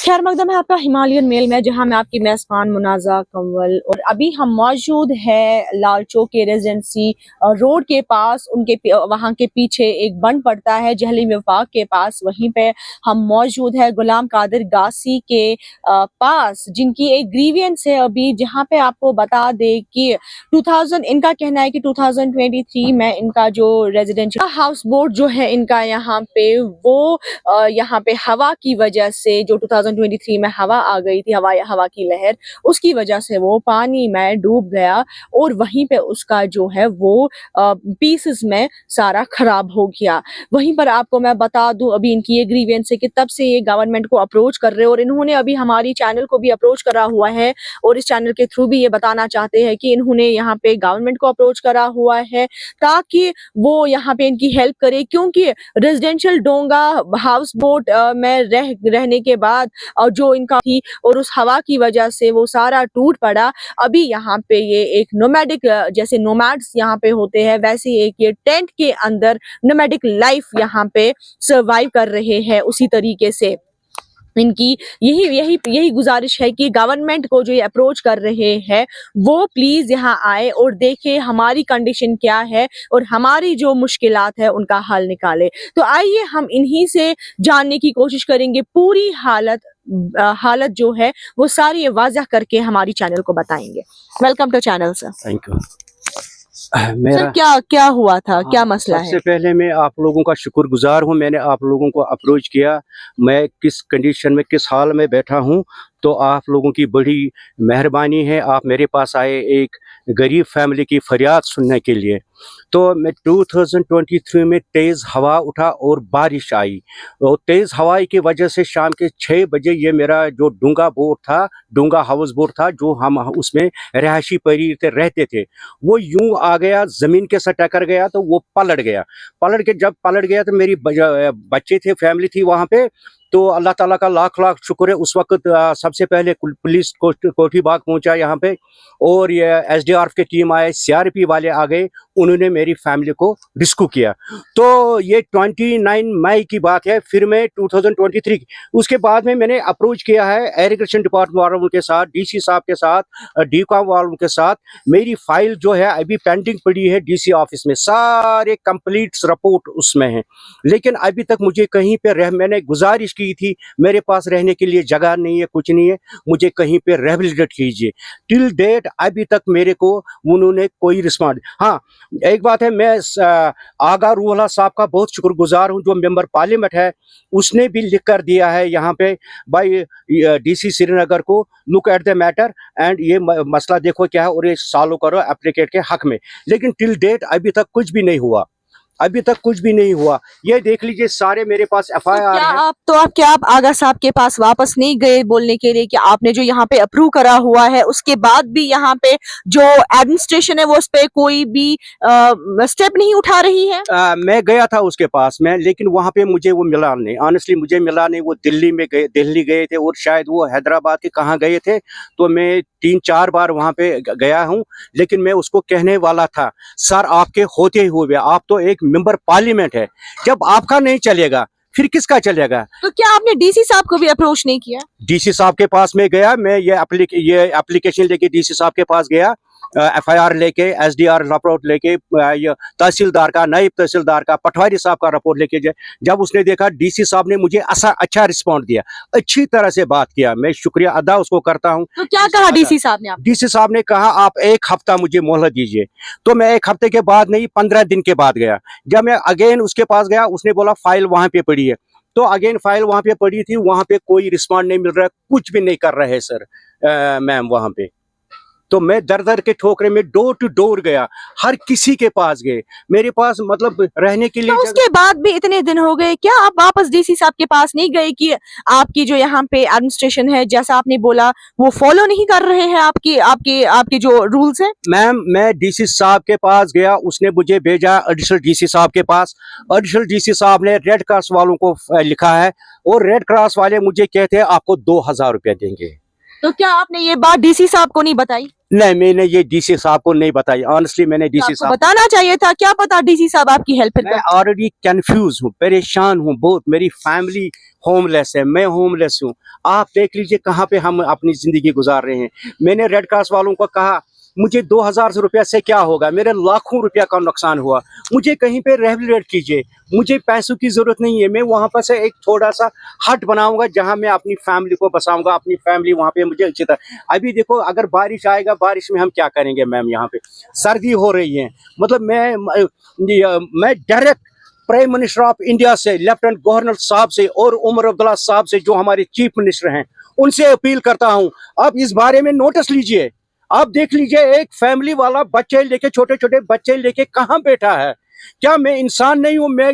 खैर मकदम है आपका हिमालयन मेल में, जहां मैं आपकी मेज़बान मुनाजा कंवल, और अभी हम मौजूद है लाल चौक के रेजिडेंसी रोड के पास। वहां के पीछे एक बंद पड़ता है जहली विफाक के पास, वहीं पे हम मौजूद है गुलाम कादिर गासी के पास, जिनकी एक ग्रीवियंस है अभी, जहां पे आपको बता दे कि 2000 इनका कहना है कि 2023 में इनका जो रेजिडेंशियल हाउस बोट जो है इनका यहाँ पे वो यहाँ पे हवा की वजह से, जो 2023 में हवा आ गई थी, हवा की लहर, उसकी वजह से वो पानी में डूब गया और वहीं पे उसका जो है वो पीसेस में सारा खराब हो गया। वहीं पर आपको मैं बता दूं, अभी इनकी ये ग्रीवेंस है कि तब से ये गवर्नमेंट को अप्रोच कर रहे हैं, और इन्होंने अभी हमारी चैनल को भी अप्रोच करा हुआ है, और इस चैनल के थ्रू भी ये बताना चाहते हैं कि इन्होंने यहाँ पे गवर्नमेंट को अप्रोच करा हुआ है ताकि वो यहाँ पे इनकी हेल्प करे, क्योंकि रेजिडेंशियल डोंगा हाउस बोट में रहने के बाद जो इनका थी और उस हवा की वजह से वो सारा टूट पड़ा। अभी यहाँ पे ये एक नोमैडिक, जैसे नोमैड्स यहाँ पे होते हैं वैसे एक ये टेंट के अंदर नोमैडिक लाइफ यहाँ पे सर्वाइव कर रहे हैं। उसी तरीके से इनकी यही यही यही गुजारिश है कि गवर्नमेंट को जो ये अप्रोच कर रहे हैं वो प्लीज यहाँ आए और देखे हमारी कंडीशन क्या है और हमारी जो मुश्किलात है उनका हल निकाले। तो आइए हम इन्हीं से जानने की कोशिश करेंगे, पूरी हालत जो है वो सारी ये वाज़ह करके हमारी चैनल को बताएंगे। Welcome to channel sir. Thank you. Sir क्या क्या हुआ था, क्या मसला है? सबसे पहले मैं आप लोगों का शुक्रगुजार हूं, मैंने आप लोगों को अप्रोच किया। मैं किस कंडीशन में, किस हाल में बैठा हूं, तो आप लोगों की बड़ी मेहरबानी है। आप मेरे पास आए एक गरीब फैमिली की फरियाद सुनने के लिए। तो मैं 2023 में तेज़ हवा उठा और बारिश आई, और तेज़ हवा की वजह से शाम के 6 बजे ये मेरा जो डूंगा हाउस बोट था, जो हम उसमें रहायशी परिते रहते थे, वो यूं आ गया, ज़मीन के साथ टकरा गया, तो वो जब पलट गया तो मेरी बच्चे थे, फैमिली थी वहाँ पे। तो अल्लाह ताला का लाख लाख शुक्र है, उस वक्त सबसे पहले पुलिस कोठी बाग पहुंचा यहाँ पे, और ये एसडीआरएफ की टीम आए, सीआरपी वाले आ गए, उन्होंने मेरी फैमिली को रिस्क्यू किया। तो ये 29 मई की बात है। फिर मैं 2023 उसके बाद में मैंने अप्रोच किया है एग्रीकल्चर डिपार्टमेंट वालों के साथ, डीसी साहब के साथ, डीकॉम वालों के साथ। मेरी फाइल जो है अभी पेंडिंग पड़ी है डीसी ऑफिस में, सारे कंप्लीट रिपोर्ट उसमें है, लेकिन अभी तक मुझे कहीं पे मैंने गुजारिश की थी, मेरे पास रहने के लिए जगह नहीं है, कुछ नहीं है, मुझे कहीं पे रिहेबिलिटेट कीजिए। टिल डेट अभी तक मेरे को उन्होंने कोई रिस्पॉन्ड। हाँ, एक बात है, मैं आगा रूहला साहब का बहुत शुक्रगुजार हूँ, जो मेंबर पार्लियामेंट है, उसने भी लिख कर दिया है यहाँ पे भाई डीसी श्रीनगर को, look at the matter and ये मसला देखो क्या है और ये सॉल्व करो एप्लीकेट के हक में। लेकिन टिल डेट अभी तक कुछ भी नहीं हुआ, ये देख लीजिए, सारे मेरे पास एफआईआर है। आप आगा साहब के पास वापस नहीं गए बोलने के लिए कि आपने जो यहाँ पे अप्रूव करा हुआ है उसके बाद भी यहाँ पे जो एडमिनिस्ट्रेशन है वो उस पे कोई भी स्टेप नहीं उठा रही है? मैं गया था उसके पास में, लेकिन वहाँ पे मुझे वो मिला नहीं, ऑनेस्टली मुझे मिला नहीं। वो दिल्ली गए थे, और शायद वो हैदराबाद के कहाँ गए थे। तो मैं 3-4 बार वहाँ पे गया हूँ, लेकिन मैं उसको कहने वाला था, सर आपके होते हुए, आप तो एक मेंबर पार्लियामेंट है, जब आपका नहीं चलेगा फिर किसका चलेगा? तो क्या आपने डीसी साहब को भी अप्रोच नहीं किया? डीसी साहब के पास में गया, मैं ये एप्लीकेशन लेके डीसी साहब के पास गया, एफआईआर लेके, एसडीआर रिपोर्ट लेके, तहसीलदार का, नायब तहसीलदार का, पटवारी साहब का रिपोर्ट लेके जब उसने देखा, डीसी साहब ने मुझे अच्छा रिस्पॉन्ड दिया, अच्छी तरह से बात किया, मैं शुक्रिया अदा उसको करता हूँ। तो क्या कहा डीसी साहब ने? डीसी साहब ने कहा आप 1 हफ्ता मुझे मोहलत दीजिए। तो मैं 1 हफ्ते के बाद नहीं, 15 दिन के बाद गया। जब मैं अगेन उसके पास गया, उसने बोला फाइल वहां पे पड़ी है। तो अगेन फाइल वहां पे पड़ी थी, वहां पे कोई रिस्पॉन्ड नहीं मिल रहा, कुछ भी नहीं कर रहे सर मैम वहां पे। तो मैं दर के ठोकरे में डोर टू डोर गया, हर किसी के पास गए, मेरे पास मतलब रहने के लिए। तो उसके बाद भी इतने दिन हो गए, क्या आप वापस डीसी साहब के पास नहीं गए कि आपकी जो यहाँ पे एडमिनिस्ट्रेशन है, जैसा आपने बोला, वो फॉलो नहीं कर रहे हैं आपकी जो रूल्स है? मैम, मैं डीसी साहब के पास गया, उसने मुझे भेजा एडिशनल डीसी साहब के पास। एडिशनल डीसी साहब ने रेड क्रॉस वालों को लिखा है, और रेड क्रॉस वाले मुझे कहते हैं आपको 2000 रुपया देंगे। तो क्या आपने ये बात डीसी साहब को नहीं बताई? नहीं, मैंने ये डीसी साहब को नहीं बताई। ऑनेस्टली मैंने तो डीसी आपको साहब, बताना चाहिए था, क्या पता डीसी साहब आपकी हेल्प मैं ऑलरेडी कंफ्यूज हूँ, परेशान हूँ बहुत। मेरी फैमिली होमलेस है, मैं होमलेस हूँ। आप देख लीजिए कहाँ पे हम अपनी जिंदगी गुजार रहे हैं। मैंने रेड क्रॉस वालों को कहा मुझे 2000 रुपया से क्या होगा, मेरे लाखों रुपया का नुकसान हुआ, मुझे कहीं पे रिहेबिलिटेट कीजिए, मुझे पैसों की जरूरत नहीं है। मैं वहाँ पर से एक थोड़ा सा हट बनाऊंगा जहाँ मैं अपनी फैमिली को बसाऊंगा, अपनी फैमिली वहाँ पे मुझे अच्छी तरह। अभी देखो अगर बारिश आएगा, बारिश में हम क्या करेंगे मैम? यहाँ पे सर्दी हो रही है। मतलब मैं direct prime minister of India से, लेफ्टिनेंट गवर्नर साहब से और उमर अब्दुल्ला साहब से, जो हमारे चीफ मिनिस्टर हैं, उनसे अपील करता हूं, आप इस बारे में नोटिस लीजिए। आप देख लीजिए एक फैमिली वाला बच्चे लेके, छोटे छोटे बच्चे लेके कहां बैठा है। क्या मैं इंसान नहीं हूं? मैं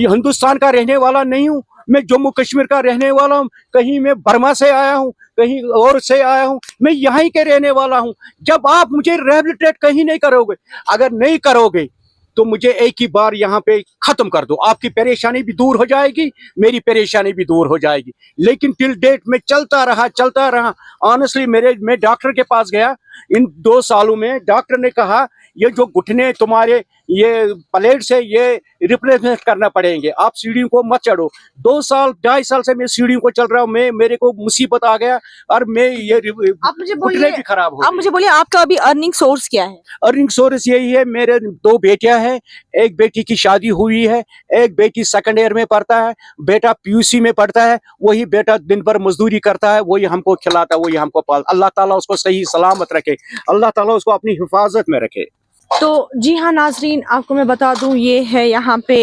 हिंदुस्तान का रहने वाला नहीं हूं? मैं जम्मू कश्मीर का रहने वाला हूं? कहीं मैं बर्मा से आया हूं, कहीं और से आया हूं? मैं यहीं के रहने वाला हूं। जब आप मुझे रिहेबिलिटेट कहीं नहीं करोगे, अगर नहीं करोगे तो मुझे एक ही बार यहाँ पे खत्म कर दो। आपकी परेशानी भी दूर हो जाएगी, मेरी परेशानी भी दूर हो जाएगी। लेकिन टिल डेट में चलता रहा। ऑनेस्टली मैं डॉक्टर के पास गया, इन 2 सालों में डॉक्टर ने कहा ये जो घुटने तुम्हारे, ये प्लेट से ये रिप्लेसमेंट करना पड़ेंगे, आप सीढ़ियों को मत चढ़ो। 2 साल 2.5 साल से मैं सीढ़ियों को चल रहा हूँ। मेरे को मुसीबत आ गया और मैं ये आप मुझे घुटने बोलिए, भी खराब हो आप गए। मुझे बोलिए आपका अभी अर्निंग सोर्स क्या है? अर्निंग सोर्स यही है, मेरे 2 बेटियां हैं, एक बेटी की शादी हुई है, एक बेटी सेकंड ईयर में पढ़ता है, बेटा पीयूसी में पढ़ता है। वही बेटा दिन भर मजदूरी करता है, वही हमको खिलाता है, वही हमको पाल। अल्लाह ताला उसको सही सलामत रखे, अल्लाह ताला उसको अपनी हिफाजत में रखे। तो जी हाँ नाजरीन, आपको मैं बता दूं ये है यहाँ पे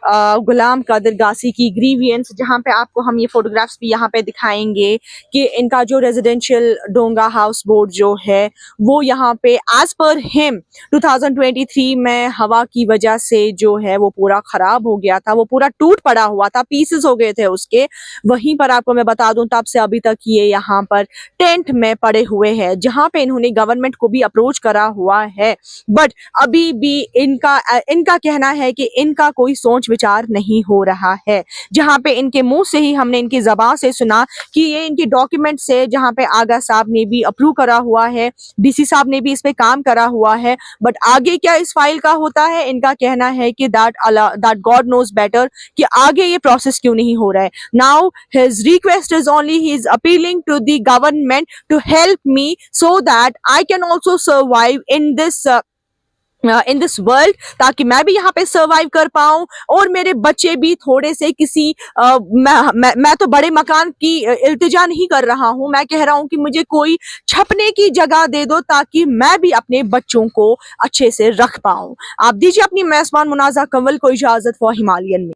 गुलाम कादिर गासी की ग्रीवियंस, जहाँ पे आपको हम ये फोटोग्राफ्स भी यहाँ पे दिखाएंगे कि इनका जो रेजिडेंशियल डोंगा हाउस बोट जो है वो यहाँ पे एज पर हिम 2023 में हवा की वजह से जो है वो पूरा खराब हो गया था, वो पूरा टूट पड़ा हुआ था, पीसेस हो गए थे उसके। वहीं पर आपको मैं बता दूं तब से अभी तक ये यहाँ पर टेंट में पड़े हुए हैं, जहाँ पे इन्होंने गवर्नमेंट को भी अप्रोच करा हुआ है, बट अभी भी इनका कहना है कि इनका कोई सोच विचार नहीं हो रहा है। जहां पे इनके मुंह से ही हमने इनकी ज़बान से सुना कि ये इनके डॉक्यूमेंट से, जहां पे आगा साहब ने भी अप्रूव करा हुआ है, डीसी साहब ने भी इस पे काम करा हुआ है, बट आगे क्या इस फाइल का होता है, इनका कहना है कि दैट गॉड नोज बेटर कि आगे ये प्रोसेस क्यों नहीं हो रहा है। Now his request is only, he is appealing to the government to help me so that I can also survive in this world, ताकि मैं भी यहाँ पे सरवाइव कर पाऊं और मेरे बच्चे भी थोड़े से किसी मैं तो बड़े मकान की इल्तिजा नहीं कर रहा हूं, मैं कह रहा हूं कि मुझे कोई छपने की जगह दे दो ताकि मैं भी अपने बच्चों को अच्छे से रख पाऊं। आप दीजिए अपनी मेजबान मुनाजा कंवल को इजाजत फॉर हिमालयन में।